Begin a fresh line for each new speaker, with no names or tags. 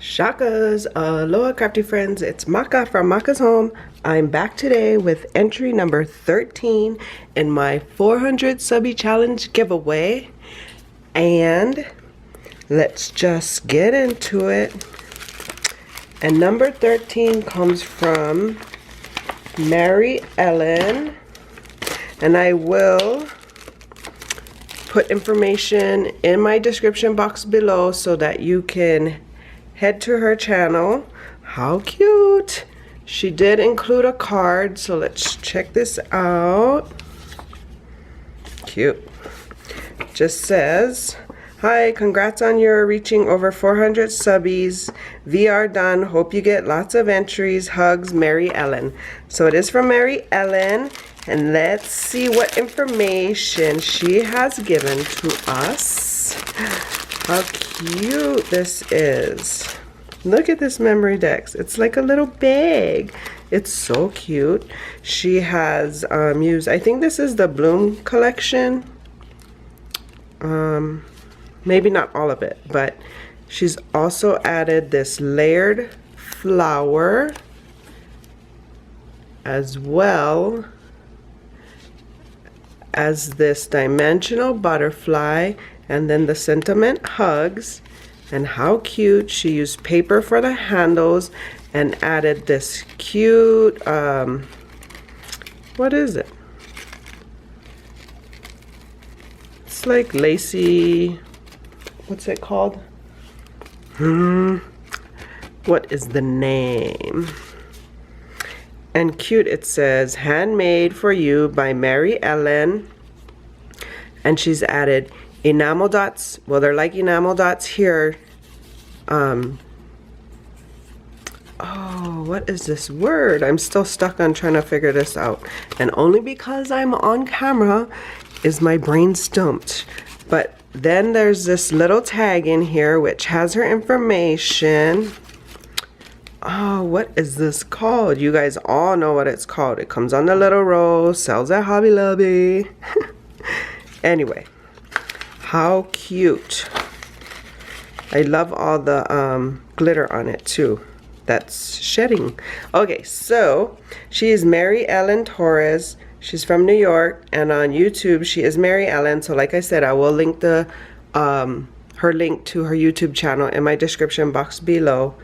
Shakas, aloha crafty friends, it's Maka from Makaz Home. I'm back today with entry number 13 in my 400 SUBBIE challenge giveaway. And let's just get into it. And number 13 comes from Mary Ellen. And I will put information in my description box below so that you can head to her channel. How cute! She did include a card, so let's check this out. Cute. Just says, hi, congrats on your reaching over 400 subbies. VR done. Hope you get lots of entries. Hugs, Mary Ellen. So it is from Mary Ellen, and let's see what information she has given to us. How cute this is. Look at this Memorydex. It's like a little bag. It's so cute. She has used, I think this is the Bloom collection. Maybe not all of it, but she's also added this layered flower as well as this dimensional butterfly, and then the sentiment hugs. And how cute. She used paper for the handles and added this cute what is it? It's like lacy, what's it called? What is the name? And cute, it says handmade for you by Mary Ellen, and she's added enamel dots. Well, they're like enamel dots here. Oh, what is this word? I'm still stuck on trying to figure this out. And only because I'm on camera is my brain stumped. But then there's this little tag in here which has her information. Oh, what is this called? You guys all know what it's called. It comes on the little roll, sells at Hobby Lobby. Anyway. How cute. I love all the glitter on it too. That's shedding. Okay, so she is Mary Ellen Torres. She's from New York, and on YouTube she is Mary Ellen. So like I said, I will link the her link to her YouTube channel in my description box below.